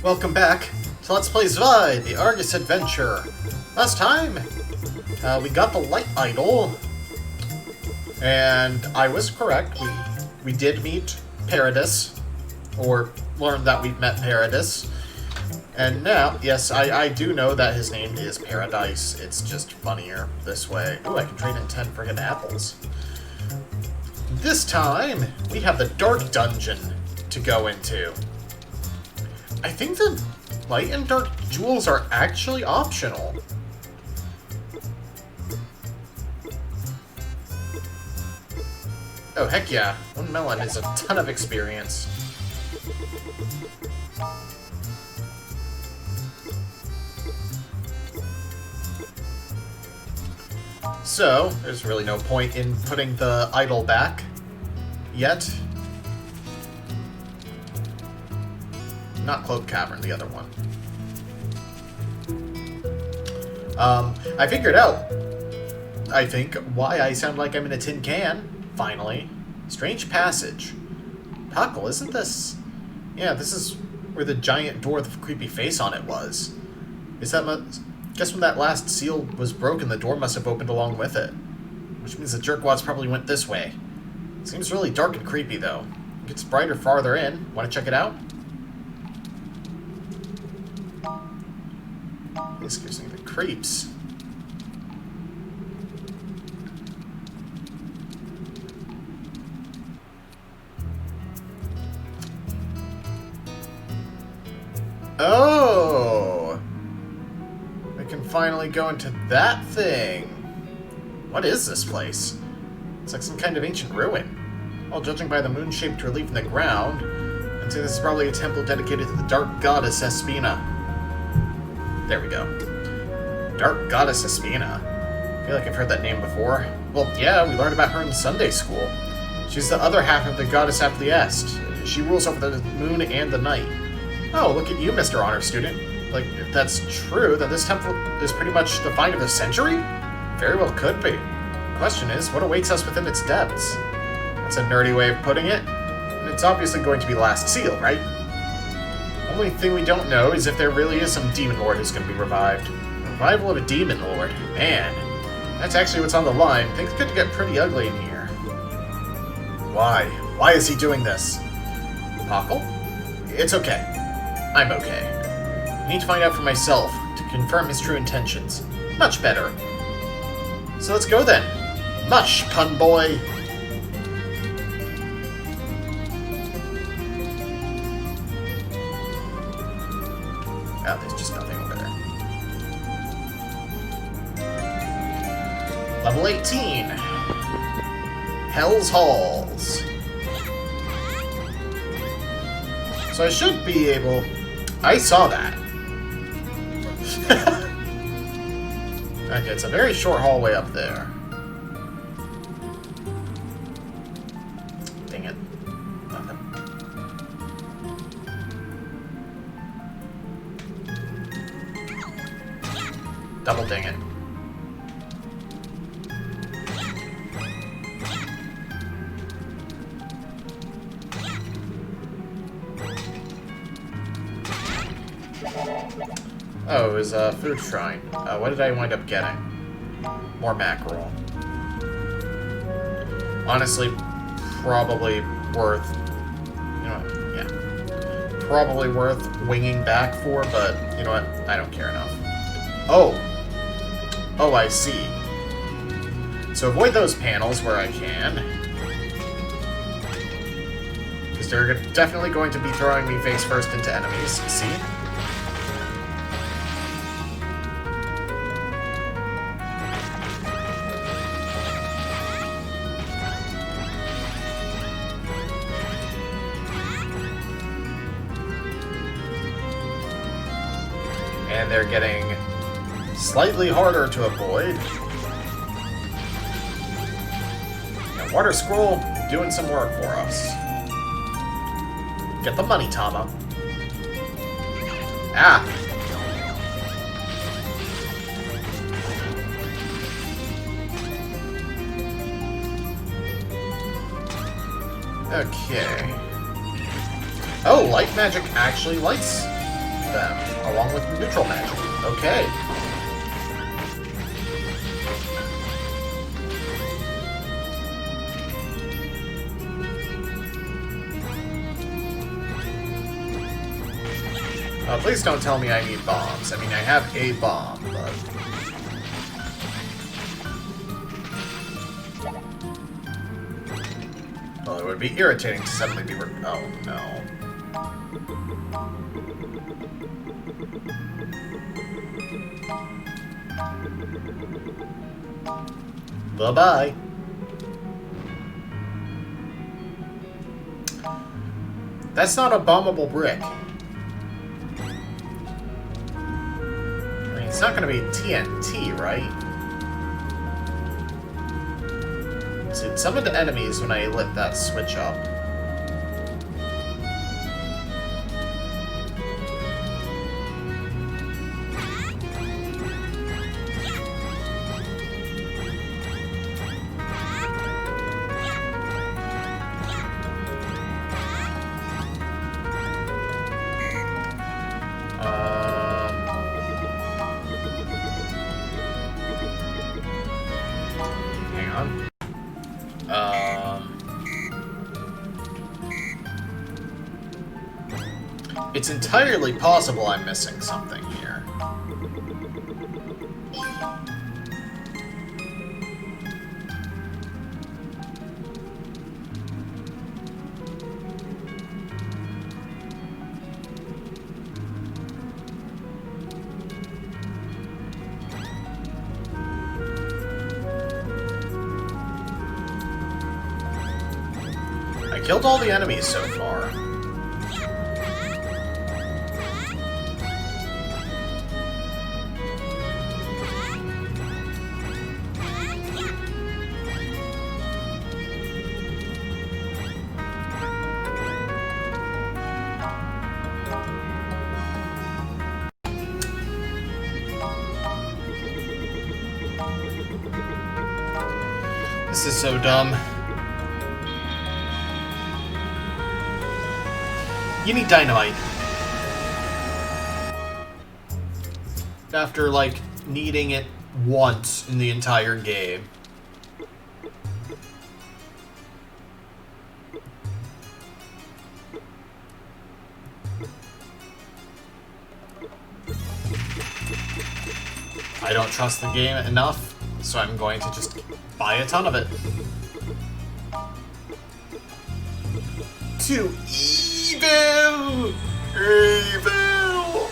Welcome back to Let's Play Zwei The Arges adventure. Last time, we got the light idol, and I was correct. We did meet Paradis, or learned that we've met Paradis. And now, yes, I do know that his name is Paradise. It's just funnier this way. Ooh, I can trade in 10 friggin' apples. This time, we have the Dark Dungeon to go into. I think the light and dark jewels are actually optional. Oh, heck yeah. 1 melon is a ton of experience. So, there's really no point in putting the idol back yet. Not Cloak Cavern, the other one. I figured out, I think, why I sound like I'm in a tin can, finally. Strange passage. Puckle, isn't this... Yeah, this is where the giant door with a creepy face on it was. Is that... Guess when that last seal was broken, the door must have opened along with it. Which means the jerkwads probably went this way. Seems really dark and creepy, though. It gets brighter farther in. Want to check it out? This gives me the creeps. Oh! We can finally go into that thing. What is this place? It's like some kind of ancient ruin. Well, judging by the moon-shaped relief in the ground, I'd say this is probably a temple dedicated to the dark goddess Espina. There we go. Dark Goddess Espina. I feel like I've heard that name before. Well, yeah, we learned about her in Sunday school. She's the other half of the goddess Apliest. She rules over the moon and the night. Oh, look at you, Mr. Honor Student. Like, if that's true, then this temple is pretty much the find of the century? Very well could be. The question is, what awaits us within its depths? That's a nerdy way of putting it. And it's obviously going to be Last Seal, right? Only thing we don't know is if there really is some demon lord who's going to be revived. The revival of a demon lord. Man, that's actually what's on the line. Things could get pretty ugly in here. Why? Why is he doing this? Pockle? It's okay. I'm okay. I need to find out for myself to confirm his true intentions. Much better. So let's go then. Mush, pun boy! Oh, there's just nothing over there. Level 18. Hell's Halls. So I should be able... I saw that. Okay, it's a very short hallway up there. Dang it. Nothing. Double dang it. Oh, it was a food shrine. What did I wind up getting? More mackerel. Honestly, probably worth... You know what? Yeah. Probably worth winging back for, but you know what? I don't care enough. Oh! Oh, I see. So avoid those panels where I can. Because they're definitely going to be throwing me face first into enemies. See? And they're getting slightly harder to avoid. Now, Water Scroll doing some work for us. Get the money, Tama. Ah! Okay. Oh, light magic actually lights them, along with neutral magic. Okay. Please don't tell me I need bombs. I mean, I have a bomb, but... Well, it would be irritating to suddenly be... Oh, no. Bye-bye. That's not a bombable brick. It's not going to be TNT, right? So it summoned enemies when I lit that switch up. It's entirely possible I'm missing something here. I killed all the enemies so far. This is so dumb. You need dynamite. After, like, needing it once in the entire game. I don't trust the game enough, so I'm going to just buy a ton of it. Too evil! Evil!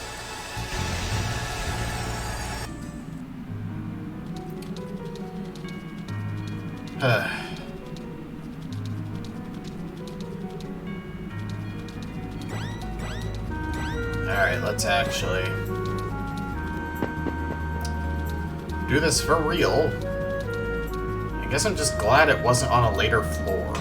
Alright, let's actually do this for real. I guess I'm just glad it wasn't on a later floor.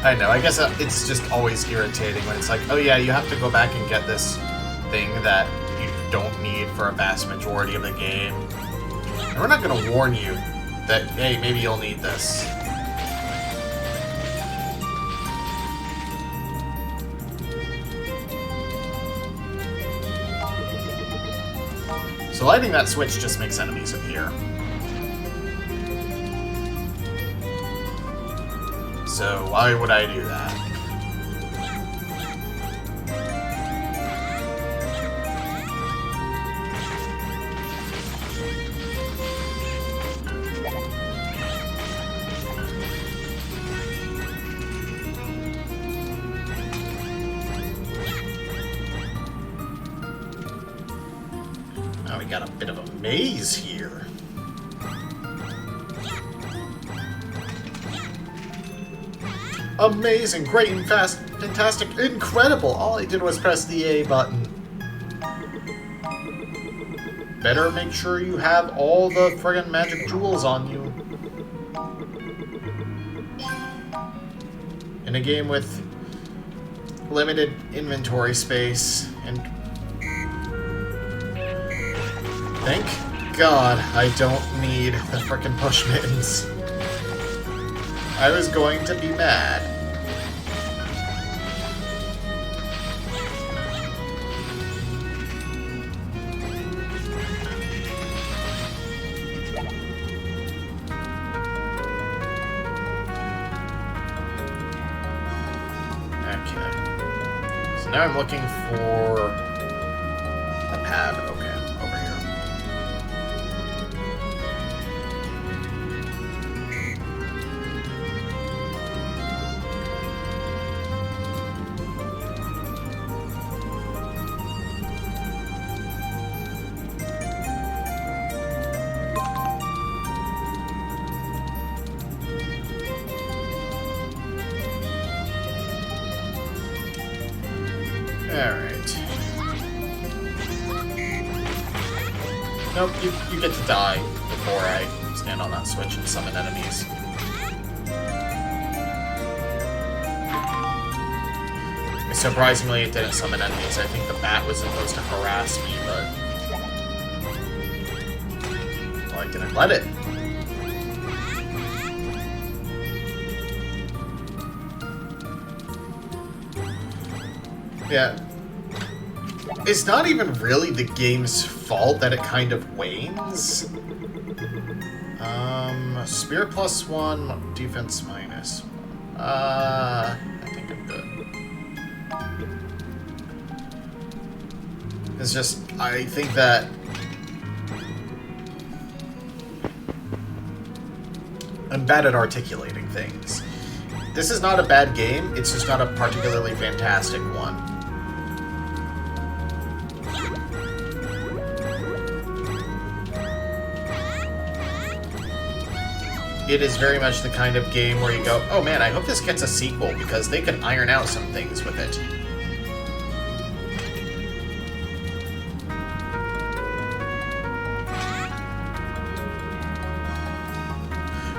I know, I guess it's just always irritating when it's like, oh yeah, you have to go back and get this thing that you don't need for a vast majority of the game. And we're not going to warn you that, hey, maybe you'll need this. So lighting that switch just makes enemies appear. So why would I do that? Oh, we got a bit of a maze here. Amazing, great, and fast, fantastic, incredible! All I did was press the A button. Better make sure you have all the friggin' magic jewels on you. In a game with limited inventory space, and thank God I don't need the frickin' push mittens. I was going to be mad. Now I'm looking for a pad. Okay, over here. Alright. Nope, you get to die before I stand on that switch and summon enemies. Surprisingly, it didn't summon enemies. I think the bat was supposed to harass me, but... well, I didn't let it. Yeah. It's not even really the game's fault that it kind of wanes. Spirit +1, defense -1. I think I'm good. It's just, I think that I'm bad at articulating things. This is not a bad game, it's just not a particularly fantastic one. It is very much the kind of game where you go, oh man, I hope this gets a sequel, because they could iron out some things with it.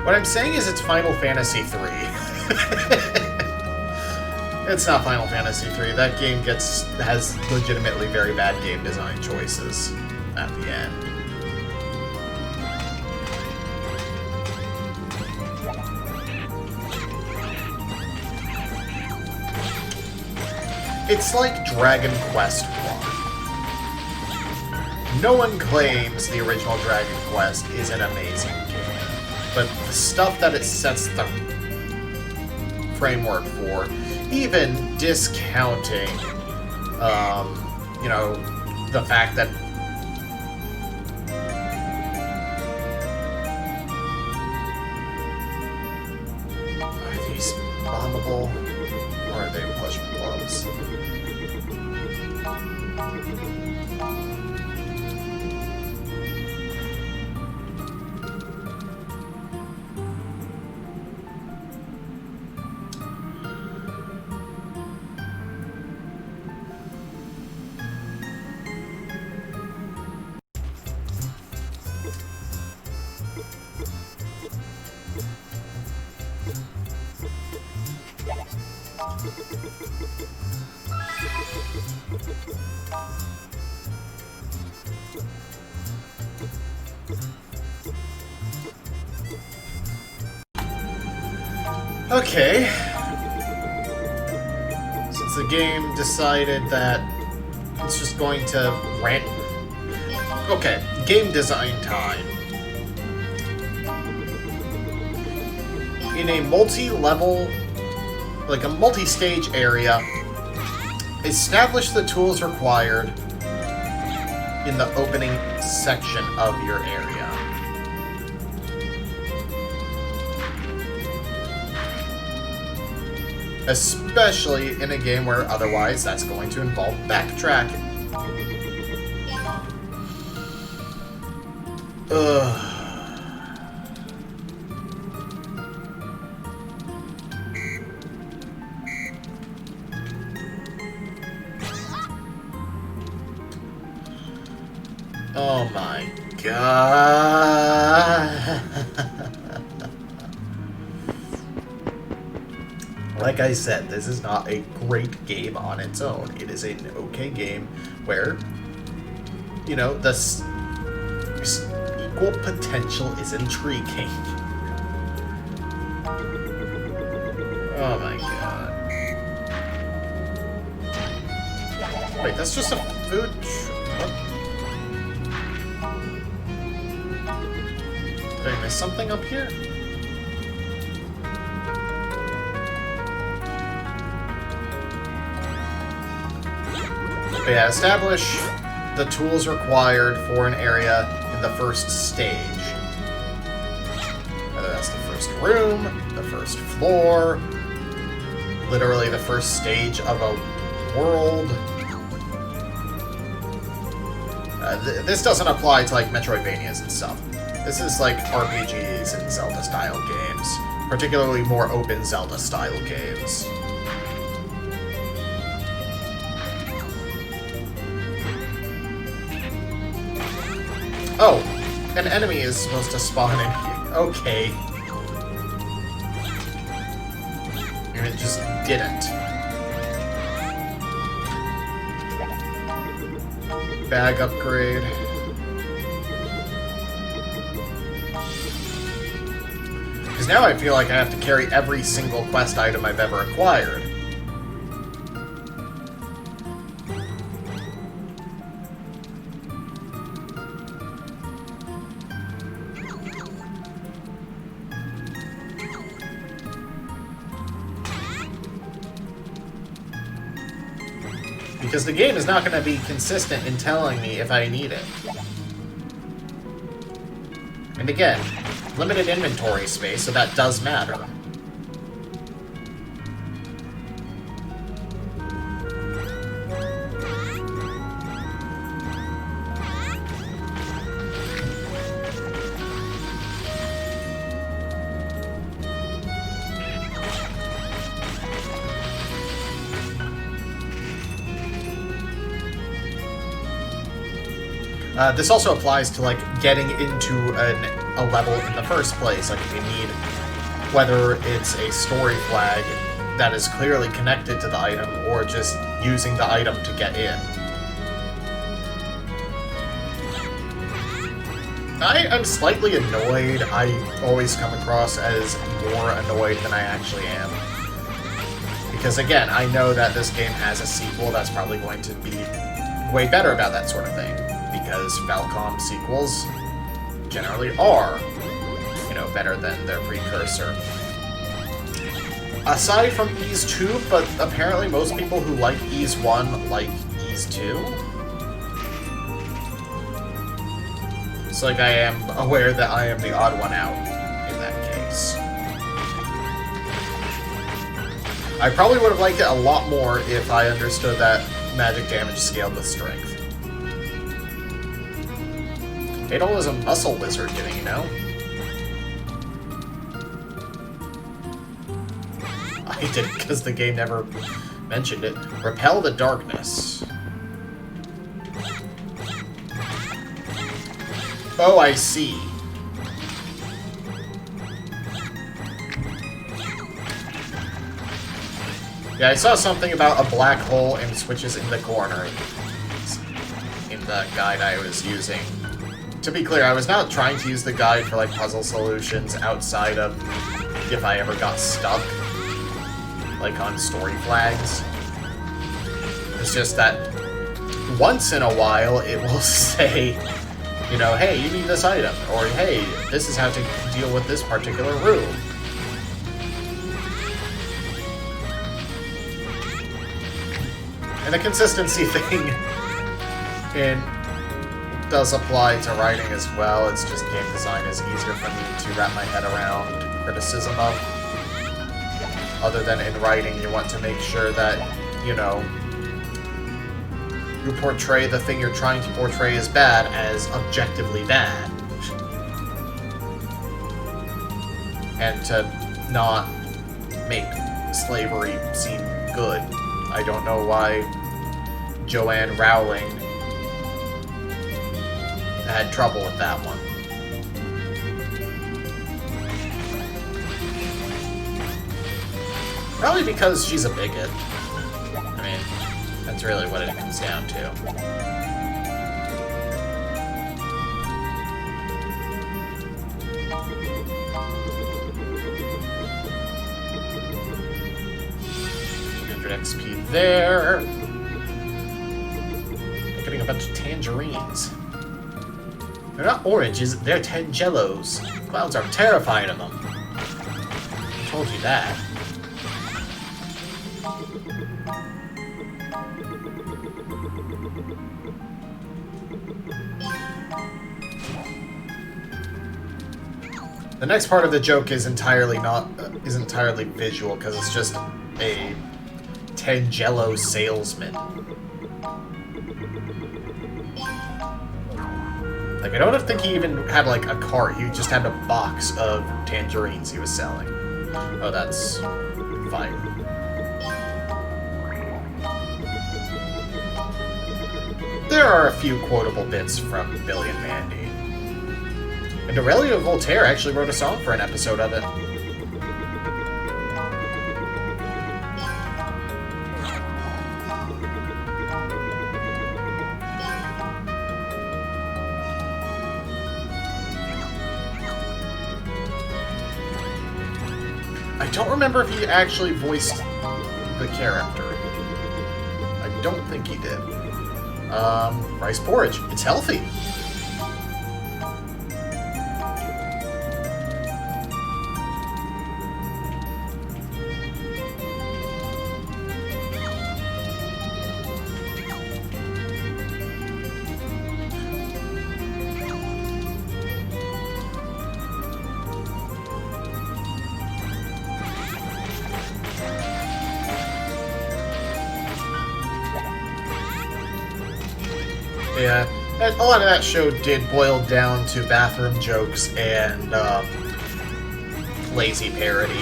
What I'm saying is it's Final Fantasy III. It's not Final Fantasy III. That game has legitimately very bad game design choices at the end. It's like Dragon Quest 1. No one claims the original Dragon Quest is an amazing game, but the stuff that it sets the framework for, even discounting, you know, the fact that are these bombable, or are they push gloves? Okay. Since the game decided that it's just going to rant... Okay, game design time. In a multi-level, like a multi-stage area, establish the tools required in the opening section of your area. Especially in a game where otherwise that's going to involve backtracking. Ugh. Oh my god. Like I said, this is not a great game on its own. It is an okay game where, you know, the equal potential is intriguing. Oh my god. Wait, that's just a food what? Did I miss something up here? But yeah, establish the tools required for an area in the first stage. Whether that's the first room, the first floor, literally the first stage of a world. This doesn't apply to like Metroidvanias and stuff. This is like RPGs and Zelda-style games, particularly more open Zelda-style games. Oh, an enemy is supposed to spawn in here. Okay. And it just didn't. Bag upgrade. Because now I feel like I have to carry every single quest item I've ever acquired. Because the game is not going to be consistent in telling me if I need it. And again, limited inventory space, so that does matter. This also applies to, like, getting into a level in the first place. Like, if you need, whether it's a story flag that is clearly connected to the item, or just using the item to get in. I'm slightly annoyed. I always come across as more annoyed than I actually am. Because, again, I know that this game has a sequel that's probably going to be way better about that sort of thing. Because Falcom sequels generally are, you know, better than their precursor. Aside from Ys 2, but apparently most people who like Ys 1 like Ys 2. So, like, I am aware that I am the odd one out in that case. I probably would have liked it a lot more if I understood that magic damage scaled with strength. Adol is a muscle wizard, you know? I did it because the game never mentioned it. Repel the darkness. Oh, I see. Yeah, I saw something about a black hole and switches in the corner in the guide I was using. To be clear, I was not trying to use the guide for, like, puzzle solutions outside of if I ever got stuck, like, on story flags. It's just that once in a while it will say, you know, hey, you need this item, or hey, this is how to deal with this particular room. And the consistency thing does apply to writing as well. It's just game design is easier for me to wrap my head around criticism of. Other than in writing, you want to make sure that, you know, you portray the thing you're trying to portray as bad as objectively bad. And to not make slavery seem good. I don't know why Joanne Rowling had trouble with that one. Probably because she's a bigot. I mean, that's really what it comes down to. XP there. Getting a bunch of tangerines. They're not oranges, they're tangelos. Clouds are terrified of them. I told you that. The next part of the joke is entirely visual because it's just a Tangelo salesman. Like, I don't think he even had, like, a cart. He just had a box of tangerines he was selling. Oh, that's fine. There are a few quotable bits from Billy and Mandy. And Aurelio Voltaire actually wrote a song for an episode of it. I don't remember if he actually voiced the character. I don't think he did. Rice porridge. It's healthy. Yeah, and a lot of that show did boil down to bathroom jokes and lazy parody.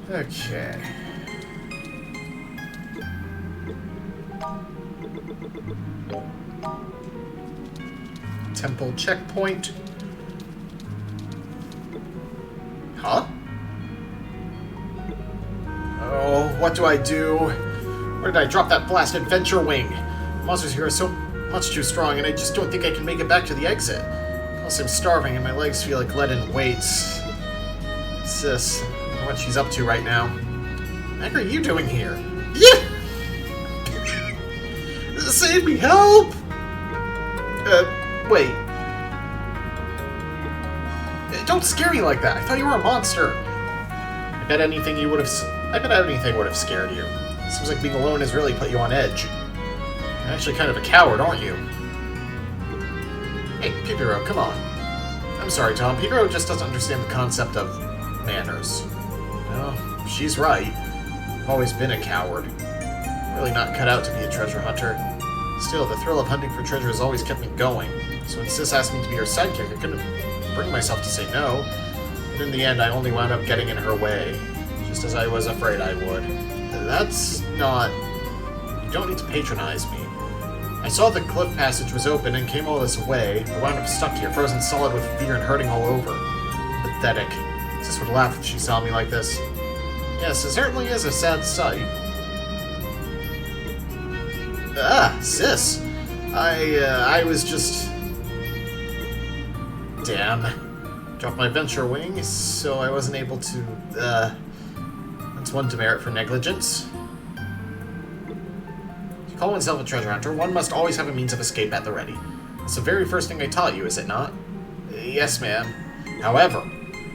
Okay. Temple checkpoint. Huh? Oh, what do I do? Where did I drop that blasted venture wing? The monsters here are so much too strong, and I just don't think I can make it back to the exit. Plus, I'm starving, and my legs feel like leaden weights. Sis, I don't know what she's up to right now. What the heck are you doing here? Yeah! Save me! Help! Wait. Don't scare me like that. I thought you were a monster. I bet anything would have scared you. Seems like being alone has really put you on edge. You're actually kind of a coward, aren't you? Hey, Pipiro, come on. I'm sorry, Tom. Pipiro just doesn't understand the concept of manners. Well, she's right. I've always been a coward. Really not cut out to be a treasure hunter. Still, the thrill of hunting for treasure has always kept me going. So when Sis asked me to be her sidekick, I couldn't bring myself to say no. But in the end, I only wound up getting in her way. Just as I was afraid I would. That's not... You don't need to patronize me. I saw the cliff passage was open and came all this way. I wound up stuck here, frozen solid with fear and hurting all over. Pathetic. Sis would laugh if she saw me like this. Yes, it certainly is a sad sight. Ah, Sis. I was just... Damn. Dropped my venture wing, so I wasn't able to, That's one demerit for negligence. To call oneself a treasure hunter, one must always have a means of escape at the ready. That's the very first thing I taught you, is it not? Yes, ma'am. However,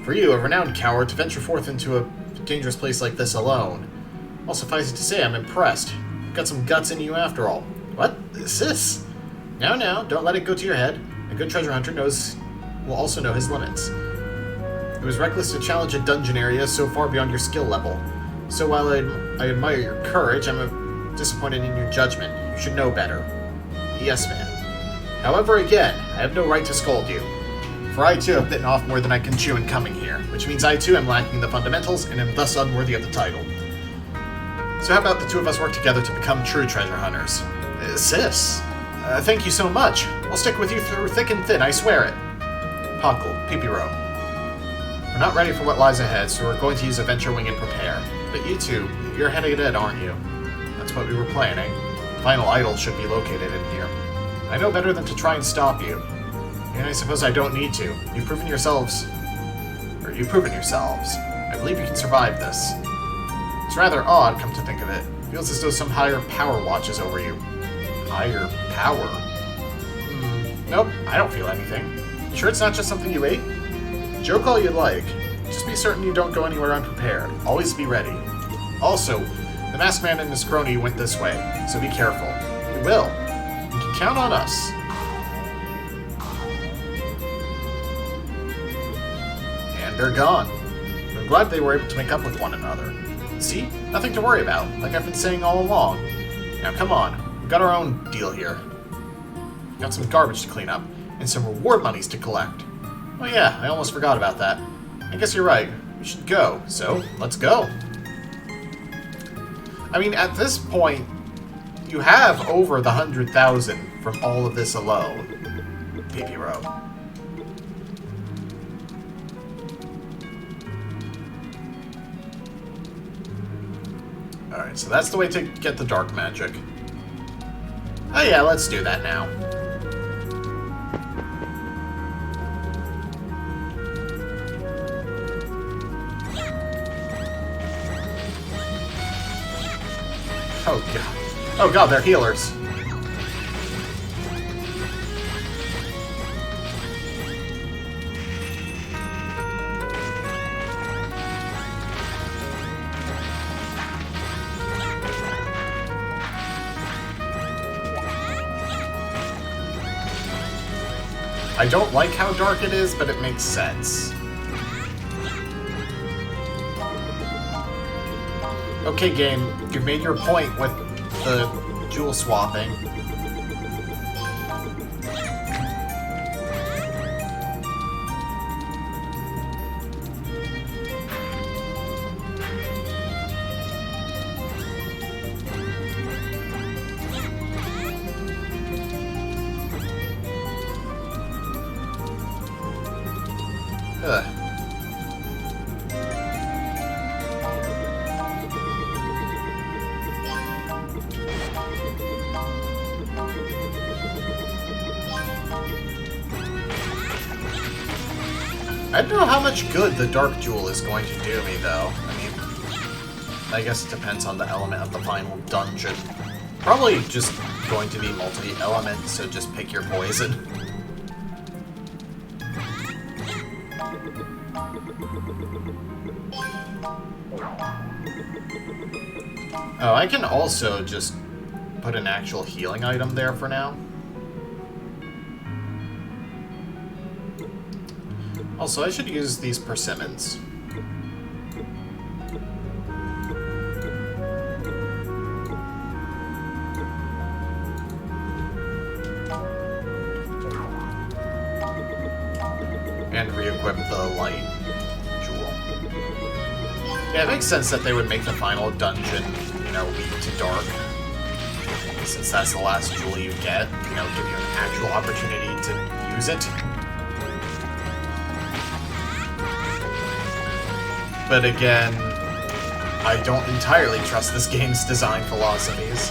for you, a renowned coward, to venture forth into a dangerous place like this alone. Well, suffice it to say, I'm impressed. You've got some guts in you after all. What? Sis? Now, don't let it go to your head. A good treasure hunter will also know his limits. It was reckless to challenge a dungeon area so far beyond your skill level. So while I admire your courage, I'm disappointed in your judgment. You should know better. Yes, ma'am. However, again, I have no right to scold you. for I too have bitten off more than I can chew in coming here, which means I too am lacking the fundamentals and am thus unworthy of the title. So how about the two of us work together to become true treasure hunters? Sis, thank you so much. I'll stick with you through thick and thin, I swear it. Puckle, Pipiro. We're not ready for what lies ahead, so we're going to use a venture wing and prepare. But you two, you're headed in, aren't you? That's what we were planning. Final idol should be located in here. I know better than to try and stop you. And I suppose I don't need to. You've proven yourselves. I believe you can survive this. It's rather odd, come to think of it. Feels as though some higher power watches over you. Higher power? Nope, I don't feel anything. You sure it's not just something you ate? Joke all you like. Just be certain you don't go anywhere unprepared. Always be ready. Also, the masked man and his crony went this way, so be careful. We will. You can count on us. And they're gone. I'm glad they were able to make up with one another. See? Nothing to worry about, like I've been saying all along. Now come on, we've got our own deal here. Got some garbage to clean up, and some reward monies to collect. Oh yeah, I almost forgot about that. I guess you're right. We should go, so let's go. I mean, at this point, you have over the 100,000 from all of this alone. Pipiro. Alright, so that's the way to get the dark magic. Oh yeah, let's do that now. Oh god. Oh god, they're healers. I don't like how dark it is, but it makes sense. Okay, game, you've made your point with the jewel swapping. Ugh. I don't know how much good the Dark Jewel is going to do me, though. I mean, I guess it depends on the element of the final dungeon. Probably just going to be multi-element, so just pick your poison. Oh, I can also just put an actual healing item there for now. Also, I should use these persimmons. And re-equip the light jewel. Yeah, it makes sense that they would make the final dungeon, you know, weak to dark. Since that's the last jewel you get, you know, give you an actual opportunity to use it. But again, I don't entirely trust this game's design philosophies.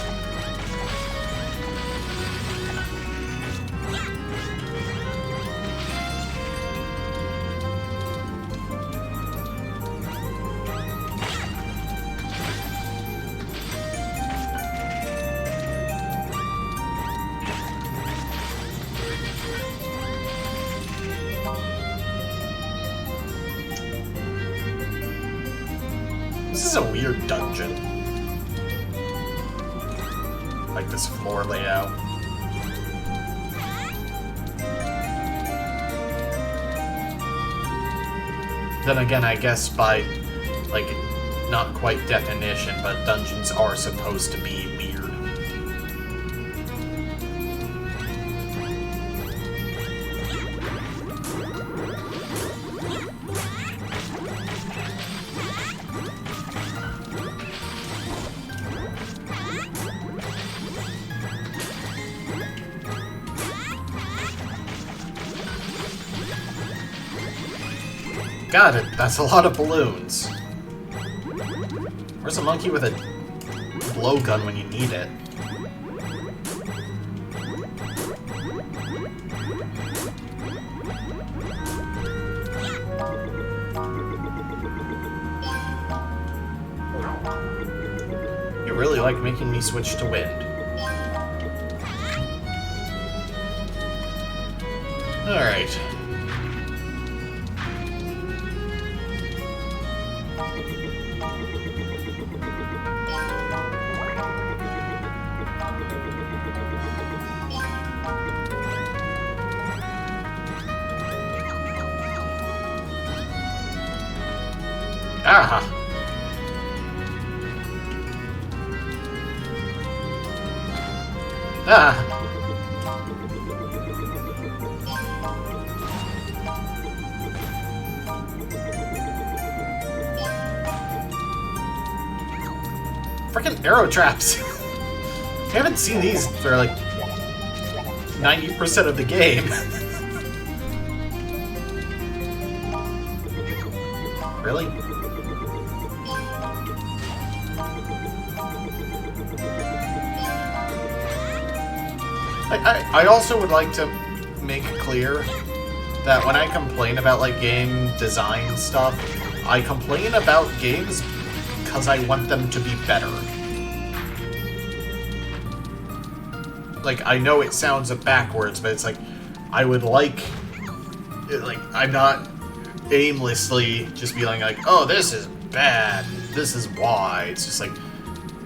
This is a weird dungeon. Like this floor layout. Then again, I guess by, like, not quite definition, but dungeons are supposed to be weird. God, that's a lot of balloons. Where's a monkey with a blowgun when you need it? You really like making me switch to wind. Alright. Aha! Ah! Frickin' arrow traps! I haven't seen these for like 90% of the game. Really? I also would like to make clear that when I complain about like game design stuff, I complain about games because I want them to be better. Like, I know it sounds backwards, but it's like, I would like, I'm not aimlessly just being like, oh, this is bad, this is why. It's just like,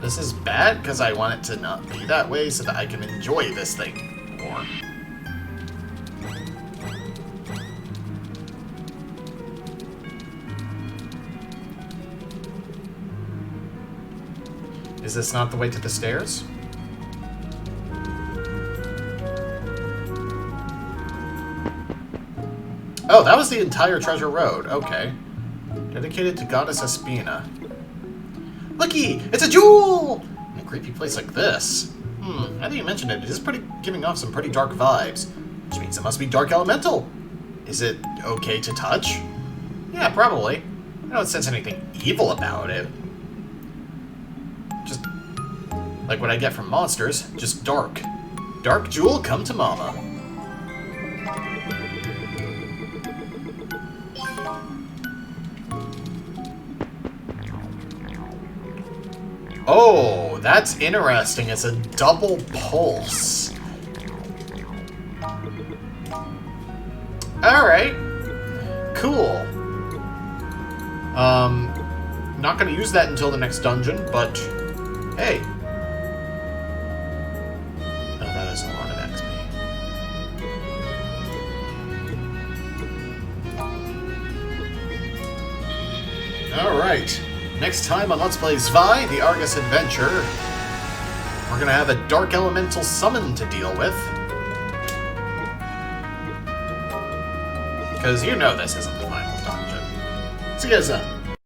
this is bad because I want it to not be that way so that I can enjoy this thing more. Is this not the way to the stairs? Oh, that was the entire treasure road. Okay. Dedicated to Goddess Espina. Looky! It's a jewel! In a creepy place like this. Now that you mention it, it is giving off some pretty dark vibes. Which means it must be dark elemental. Is it okay to touch? Yeah, probably. I don't sense anything evil about it. Just like what I get from monsters, just dark. Dark jewel, come to mama. Oh, that's interesting. It's a double pulse. Alright. Cool. Not gonna use that until the next dungeon, but hey. Oh, that is a lot of XP. Alright. Next time on Let's Play Zwei The Arges Adventure, we're gonna have a dark elemental summon to deal with. Because you know this isn't the final dungeon. See you guys then.